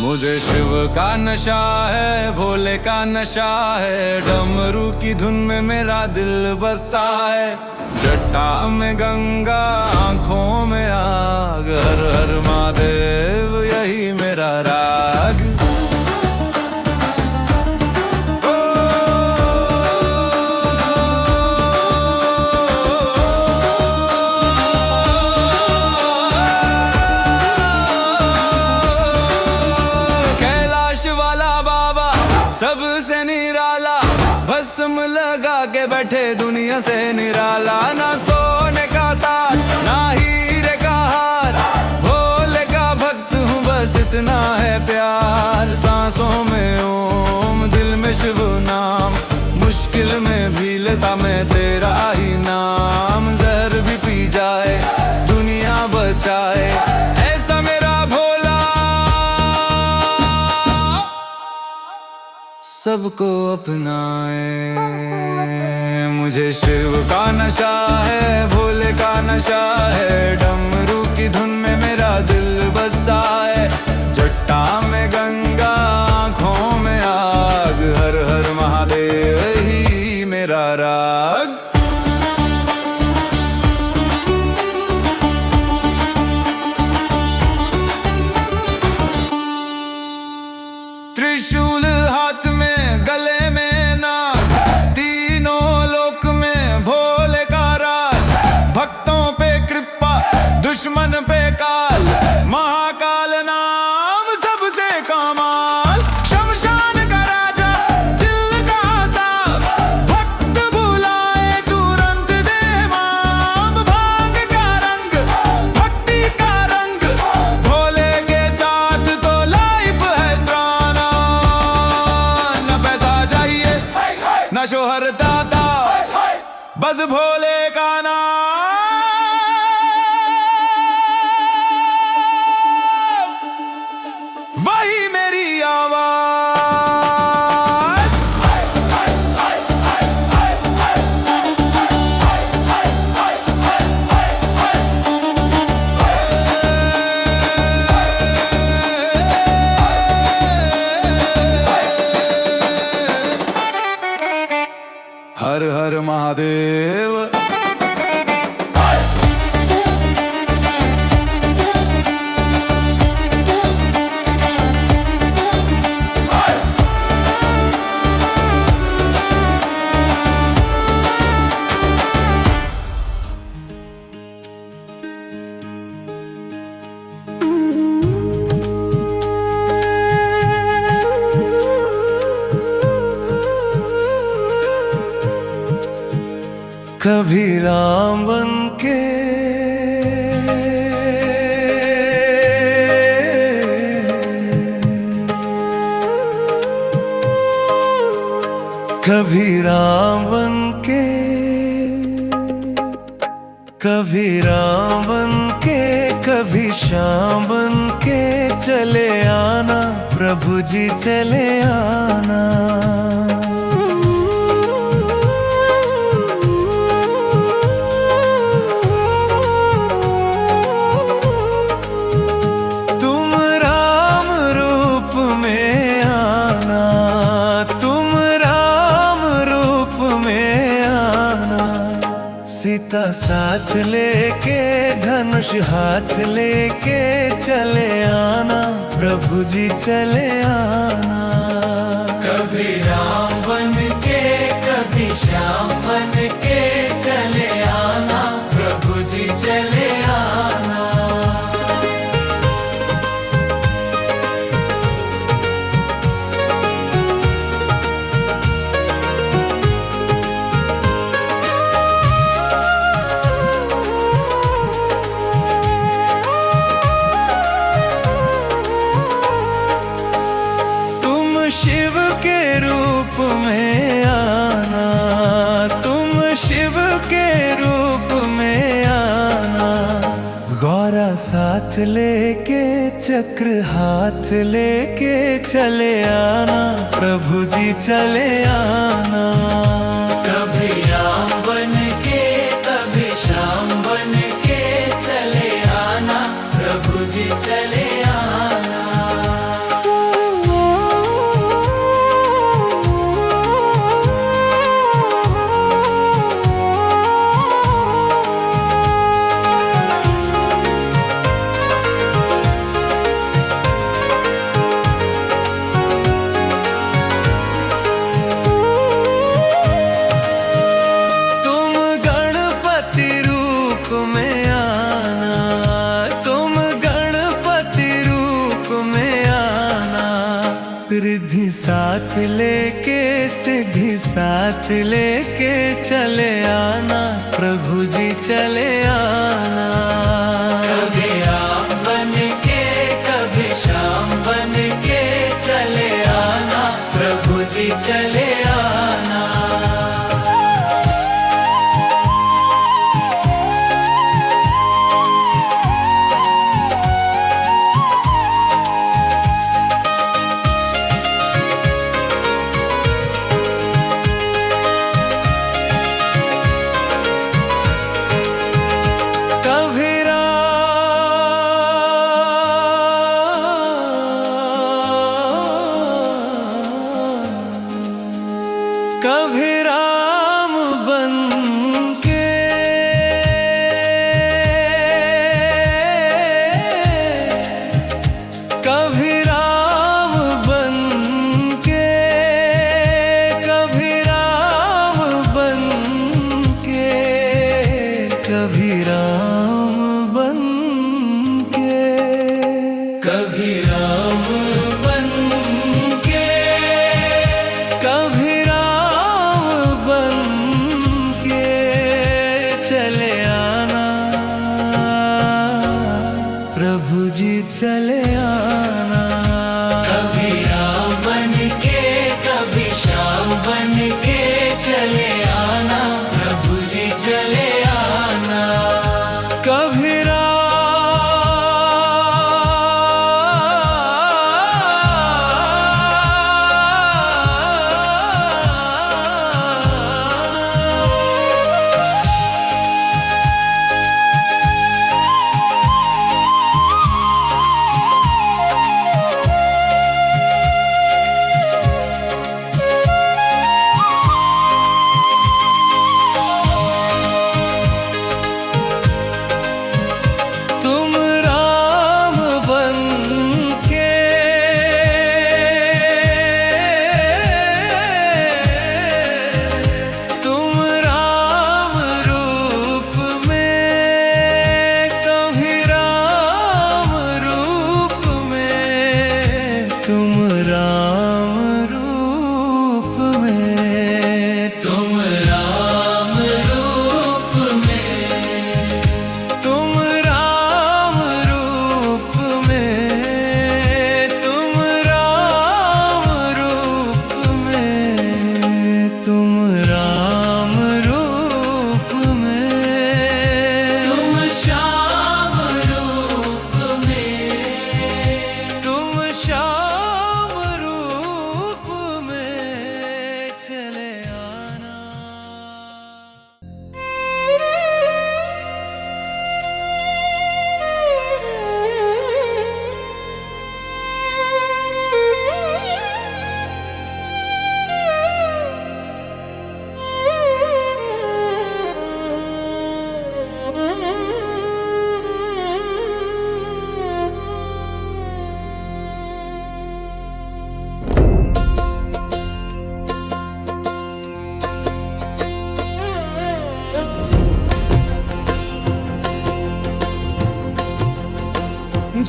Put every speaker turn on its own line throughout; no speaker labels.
मुझे शिव का नशा है, भोले का नशा है, डमरू की धुन में मेरा दिल बसा है। जटा में गंगा, आंखों में आग, हर हर महादेव यही मेरा राग। सबसे निराला, भस्म लगा के बैठे दुनिया से निराला। ना सोने का ताज, ना हीरे का हार, भोले का भक्त हूँ बस इतना है प्यार। सांसों में ओम, दिल में शिव नाम, मुश्किल में भी लेता मैं तेरा ही नाम। जहर भी पी जाए दुनिया बचाए, ऐसा मेरा भोला सबको अपनाए। मुझे शिव का नशा है, भोले का नशा है, डमरू की धुन में मेरा दिल बसा है। जटा में गंगा, आंखों में आग, हर हर महादेव ही मेरा राग। त्रिशूल हाथ में, गले में नाग, तीनों लोक में भोले का राज। भक्तों पे कृपा, दुश्मन पे काल, महाकाल नाम सबसे कमाल। शमशान का राजा, दिल का साफ, भक्त बुलाए तुरंत दे माफ। भांग का रंग, भक्ति का रंग, भोले के साथ तो लाइफ है स्ट्रॉन्ग। ना शोहर दादा, बस भोले का नाम, वही मेरी आवाज। हर हर महादेव। कभी राम बन के, कभी राम बन के, कभी राम बन के, कभी श्याम बन के चले आना प्रभु जी चले आना। सीता साथ लेके, धनुष हाथ लेके चले आना प्रभु जी चले आना।
कभी राम बन के, कभी श्याम बन के चले आना प्रभु जी चले आना।
शिव के रूप में आना, तुम शिव के रूप में आना। गौरा साथ लेके, चक्र हाथ लेके चले आना प्रभु जी चले आना।
कभी राम बन के, कभी श्याम बन के चले आना प्रभु जी चले आना। साथ लेके सिद्धि साथ लेके चले आना प्रभु जी चले आना। कभी राम बन के कभी श्याम बन के चले आना प्रभु जी चले आना। कभी राम बन के कभी राम बन के कभी राम बन के कभी राम बन के कभी राम बन के कभी चले आना प्रभु जी चले आना। कभी राम बन के कभी श्याम बन के चले आना प्रभु जी चले आना। कभी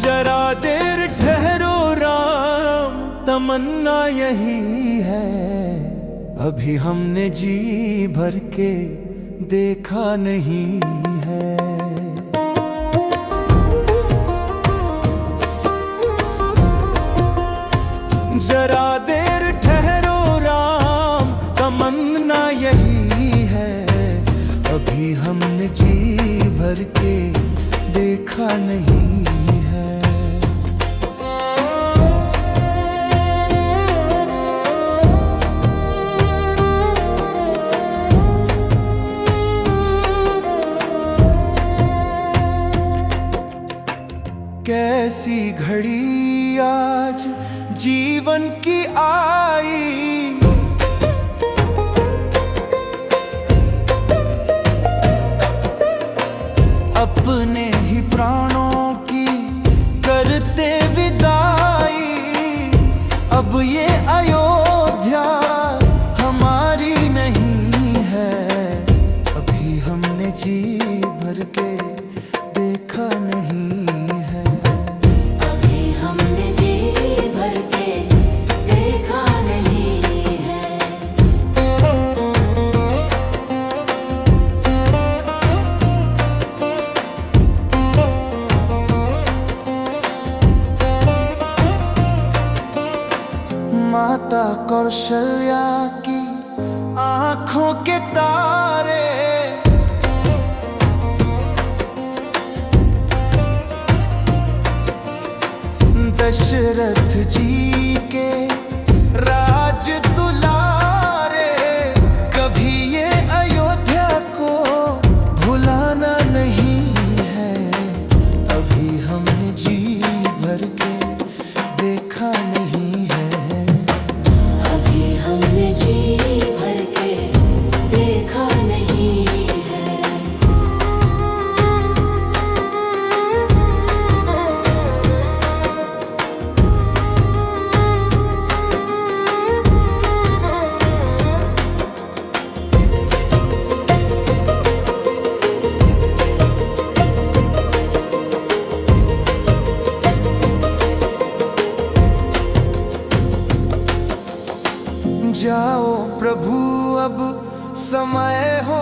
जरा देर ठहरो राम तमन्ना यही है, अभी हमने जी भर के देखा नहीं है। जरा देर ठहरो राम तमन्ना यही है, अभी हमने जी भर के देखा नहीं है। कैसी घड़ी आज जीवन की आई, अपने ही प्राणों की करते विदाई। अब ये अयोध्या हमारी नहीं है, अभी हमने जी भर के देखा नहीं।
अभी हमने जी भर के देखा नहीं
माता कौशल्या की आंखों के तारे, दशरथ जी के राज दुलारे। कभी ये अयोध्या को भुलाना नहीं है, अभी हमने जी भर के देखा नहीं है।
अभी हमने जी भर के देखा नहीं है।
जाओ प्रभु अब समय हो